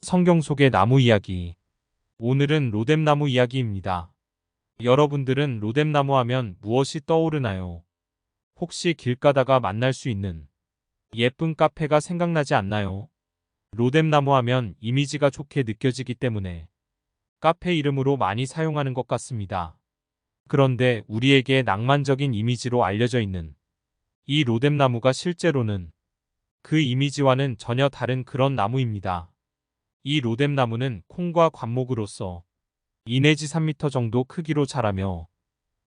성경 속의 나무 이야기. 오늘은 로뎀나무 이야기입니다. 여러분들은 로뎀나무 하면 무엇이 떠오르나요? 혹시 길 가다가 만날 수 있는 예쁜 카페가 생각나지 않나요? 로뎀나무 하면 이미지가 좋게 느껴지기 때문에 카페 이름으로 많이 사용하는 것 같습니다. 그런데 우리에게 낭만적인 이미지로 알려져 있는 이 로뎀나무가 실제로는 그 이미지와는 전혀 다른 그런 나무입니다. 이 로뎀나무는 콩과 관목으로서 2 내지 3m 정도 크기로 자라며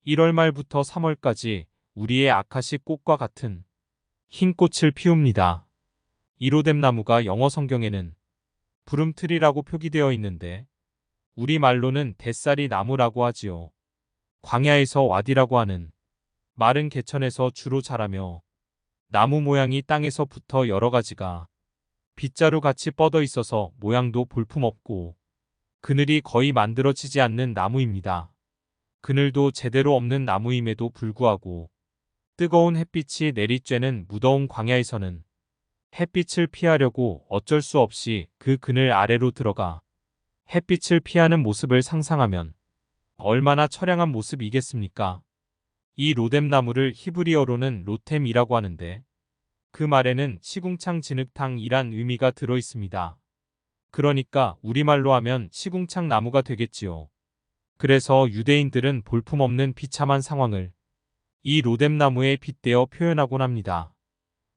1월 말부터 3월까지 우리의 아카시 꽃과 같은 흰 꽃을 피웁니다. 이 로뎀나무가 영어 성경에는 부름트리라고 표기되어 있는데 우리말로는 뱃살이 나무라고 하지요. 광야에서 와디라고 하는 마른 개천에서 주로 자라며 나무 모양이 땅에서 붙어 여러 가지가 빗자루 같이 뻗어 있어서 모양도 볼품없고 그늘이 거의 만들어지지 않는 나무입니다. 그늘도 제대로 없는 나무임에도 불구하고 뜨거운 햇빛이 내리쬐는 무더운 광야에서는 햇빛을 피하려고 어쩔 수 없이 그 그늘 아래로 들어가 햇빛을 피하는 모습을 상상하면 얼마나 처량한 모습이겠습니까? 이 로뎀나무를 히브리어로는 로템이라고 하는데 그 말에는 시궁창 진흙탕이란 의미가 들어 있습니다. 그러니까 우리말로 하면 시궁창 나무가 되겠지요. 그래서 유대인들은 볼품없는 비참한 상황을 이 로뎀나무에 빗대어 표현하곤 합니다.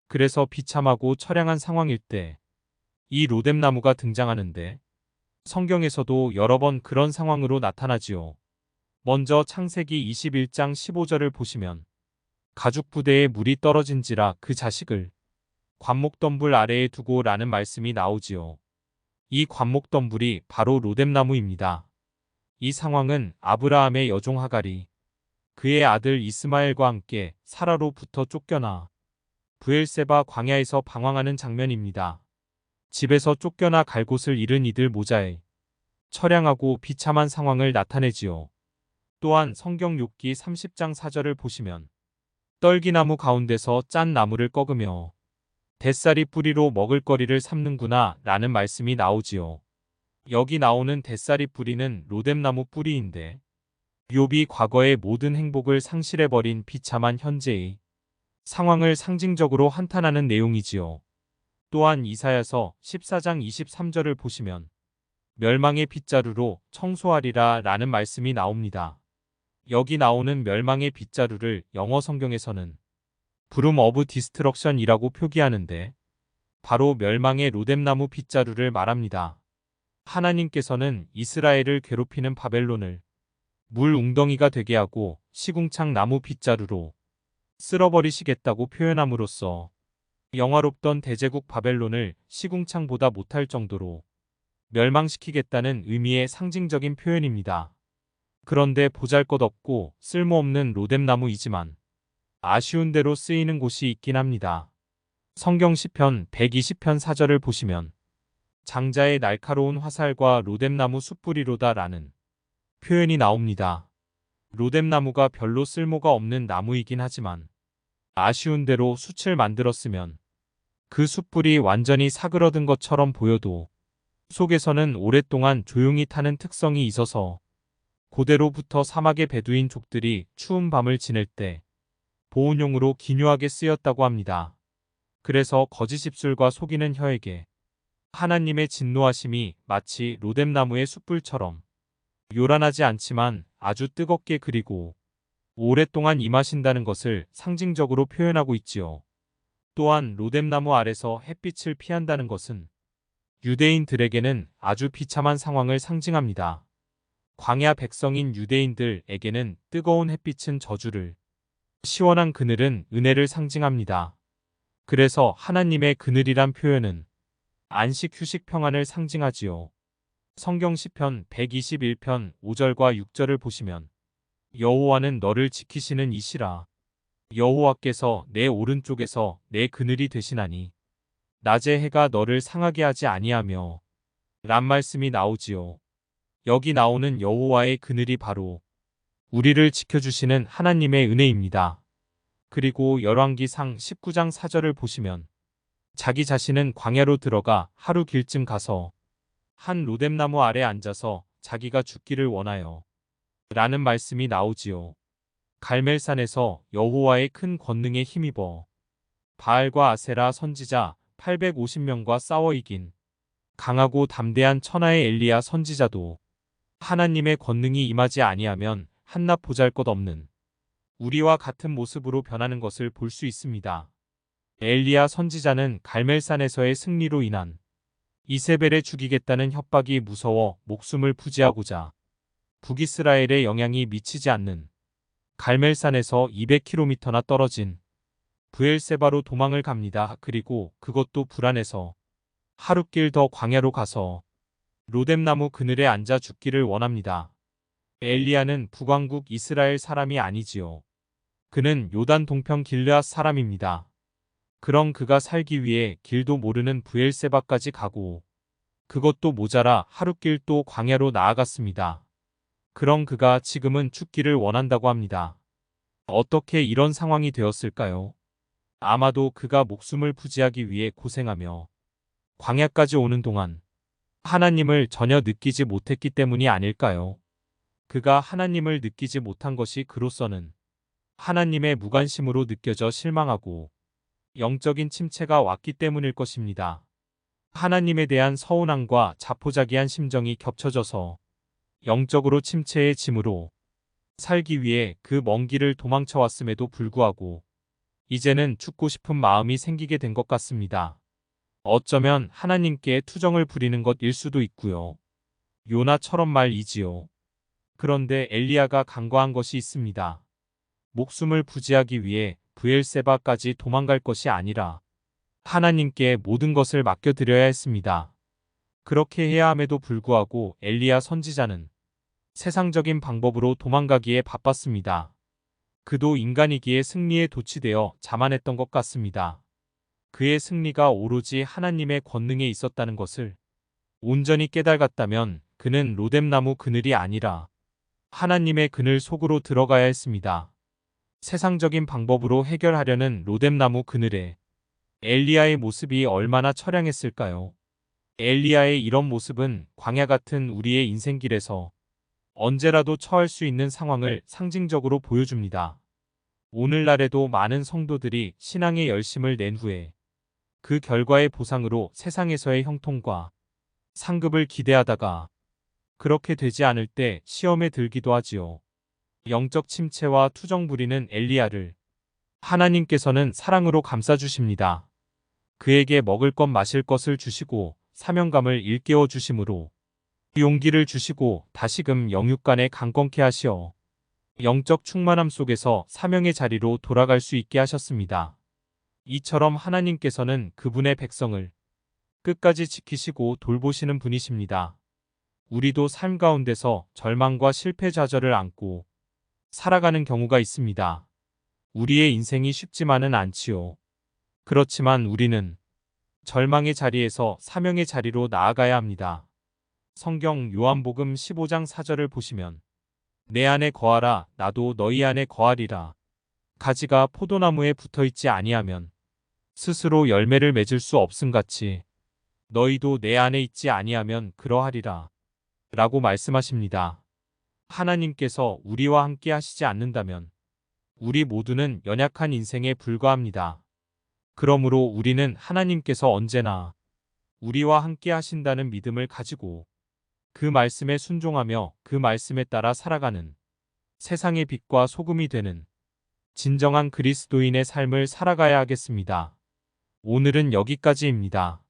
그래서 비참하고 처량한 상황일 때 이 로뎀나무가 등장하는데 성경에서도 여러 번 그런 상황으로 나타나지요. 먼저 창세기 21장 15절을 보시면 가죽 부대에 물이 떨어진지라 그 자식을 관목덤불 아래에 두고 라는 말씀이 나오지요. 이 관목덤불이 바로 로뎀나무입니다. 이 상황은 아브라함의 여종 하갈이 그의 아들 이스마엘과 함께 사라로부터 쫓겨나 브엘세바 광야에서 방황하는 장면입니다. 집에서 쫓겨나 갈 곳을 잃은 이들 모자에 처량하고 비참한 상황을 나타내지요. 또한 성경 욥기 30장 4절을 보시면 떨기나무 가운데서 짠 나무를 꺾으며 뱃살이 뿌리로 먹을거리를 삼는구나 라는 말씀이 나오지요. 여기 나오는 뱃살이 뿌리는 로뎀나무 뿌리인데 욥이 과거의 모든 행복을 상실해버린 비참한 현재의 상황을 상징적으로 한탄하는 내용이지요. 또한 이사야서 14장 23절을 보시면 멸망의 빗자루로 청소하리라 라는 말씀이 나옵니다. 여기 나오는 멸망의 빗자루를 영어 성경에서는 브룸 오브 디스트럭션이라고 표기하는데 바로 멸망의 로뎀나무 빗자루를 말합니다. 하나님께서는 이스라엘을 괴롭히는 바벨론을 물 웅덩이가 되게 하고 시궁창 나무 빗자루로 쓸어버리시겠다고 표현함으로써 영화롭던 대제국 바벨론을 시궁창보다 못할 정도로 멸망시키겠다는 의미의 상징적인 표현입니다. 그런데 보잘것없고 쓸모없는 로뎀나무이지만 아쉬운 대로 쓰이는 곳이 있긴 합니다. 성경 시편 120편 4절을 보시면 장자의 날카로운 화살과 로뎀나무 숯불이로다 라는 표현이 나옵니다. 로뎀나무가 별로 쓸모가 없는 나무이긴 하지만 아쉬운 대로 숯을 만들었으면 그 숯불이 완전히 사그러든 것처럼 보여도 속에서는 오랫동안 조용히 타는 특성이 있어서 고대로부터 사막의 베두인족들이 추운 밤을 지낼 때 보온용으로 기묘하게 쓰였다고 합니다. 그래서 거짓 입술과 속이는 혀에게 하나님의 진노하심이 마치 로뎀나무의 숯불처럼 요란하지 않지만 아주 뜨겁게 그리고 오랫동안 임하신다는 것을 상징적으로 표현하고 있지요. 또한 로뎀나무 아래서 햇빛을 피한다는 것은 유대인들에게는 아주 비참한 상황을 상징합니다. 광야 백성인 유대인들에게는 뜨거운 햇빛은 저주를, 시원한 그늘은 은혜를 상징합니다. 그래서 하나님의 그늘이란 표현은 안식, 휴식, 평안을 상징하지요. 성경 시편 121편 5절과 6절을 보시면 여호와는 너를 지키시는 이시라. 여호와께서 내 오른쪽에서 내 그늘이 되시나니 낮에 해가 너를 상하게 하지 아니하며 란 말씀이 나오지요. 여기 나오는 여호와의 그늘이 바로 우리를 지켜주시는 하나님의 은혜입니다. 그리고 열왕기상 19장 4절을 보시면 자기 자신은 광야로 들어가 하루 길쯤 가서 한 로뎀나무 아래 앉아서 자기가 죽기를 원하여 라는 말씀이 나오지요. 갈멜산에서 여호와의 큰 권능에 힘입어 바알과 아세라 선지자 850명과 싸워 이긴 강하고 담대한 천하의 엘리야 선지자도 하나님의 권능이 임하지 아니하면 한낱 보잘것없는 우리와 같은 모습으로 변하는 것을 볼 수 있습니다. 엘리야 선지자는 갈멜산에서의 승리로 인한 이세벨을 죽이겠다는 협박이 무서워 목숨을 부지하고자 북이스라엘에 영향이 미치지 않는 갈멜산에서 200km나 떨어진 브엘세바로 도망을 갑니다. 그리고 그것도 불안해서 하룻길 더 광야로 가서 로뎀나무 그늘에 앉아 죽기를 원합니다. 엘리야는 북왕국 이스라엘 사람이 아니지요. 그는 요단 동편 길르앗 사람입니다. 그런 그가 살기 위해 길도 모르는 브엘세바까지 가고 그것도 모자라 하룻길 또 광야로 나아갔습니다. 그런 그가 지금은 죽기를 원한다고 합니다. 어떻게 이런 상황이 되었을까요? 아마도 그가 목숨을 부지하기 위해 고생하며 광야까지 오는 동안 하나님을 전혀 느끼지 못했기 때문이 아닐까요? 그가 하나님을 느끼지 못한 것이 그로서는 하나님의 무관심으로 느껴져 실망하고 영적인 침체가 왔기 때문일 것입니다. 하나님에 대한 서운함과 자포자기한 심정이 겹쳐져서 영적으로 침체해짐으로 살기 위해 그 먼 길을 도망쳐 왔음에도 불구하고 이제는 죽고 싶은 마음이 생기게 된 것 같습니다. 어쩌면 하나님께 투정을 부리는 것일 수도 있고요. 요나처럼 말이지요. 그런데 엘리야가 간과한 것이 있습니다. 목숨을 부지하기 위해 브엘세바까지 도망갈 것이 아니라 하나님께 모든 것을 맡겨드려야 했습니다. 그렇게 해야 함에도 불구하고 엘리야 선지자는 세상적인 방법으로 도망가기에 바빴습니다. 그도 인간이기에 승리에 도취되어 자만했던 것 같습니다. 그의 승리가 오로지 하나님의 권능에 있었다는 것을 온전히 깨달았다면 그는 로뎀나무 그늘이 아니라 하나님의 그늘 속으로 들어가야 했습니다. 세상적인 방법으로 해결하려는 로뎀나무 그늘에 엘리야의 모습이 얼마나 처량했을까요? 엘리야의 이런 모습은 광야 같은 우리의 인생길에서 언제라도 처할 수 있는 상황을 상징적으로 보여줍니다. 오늘날에도 많은 성도들이 신앙의 열심을 낸 후에 그 결과의 보상으로 세상에서의 형통과 상급을 기대하다가 그렇게 되지 않을 때 시험에 들기도 하지요. 영적 침체와 투정 부리는 엘리야를 하나님께서는 사랑으로 감싸주십니다. 그에게 먹을 것 마실 것을 주시고 사명감을 일깨워 주심으로 용기를 주시고 다시금 영육간에 강건케 하시어 영적 충만함 속에서 사명의 자리로 돌아갈 수 있게 하셨습니다. 이처럼 하나님께서는 그분의 백성을 끝까지 지키시고 돌보시는 분이십니다. 우리도 삶 가운데서 절망과 실패 좌절을 안고 살아가는 경우가 있습니다. 우리의 인생이 쉽지만은 않지요. 그렇지만 우리는 절망의 자리에서 사명의 자리로 나아가야 합니다. 성경 요한복음 15장 4절을 보시면 내 안에 거하라 나도 너희 안에 거하리라. 가지가 포도나무에 붙어있지 아니하면 스스로 열매를 맺을 수 없음같이 너희도 내 안에 있지 아니하면 그러하리라. 라고 말씀하십니다. 하나님께서 우리와 함께 하시지 않는다면 우리 모두는 연약한 인생에 불과합니다. 그러므로 우리는 하나님께서 언제나 우리와 함께 하신다는 믿음을 가지고 그 말씀에 순종하며 그 말씀에 따라 살아가는 세상의 빛과 소금이 되는 진정한 그리스도인의 삶을 살아가야 하겠습니다. 오늘은 여기까지입니다.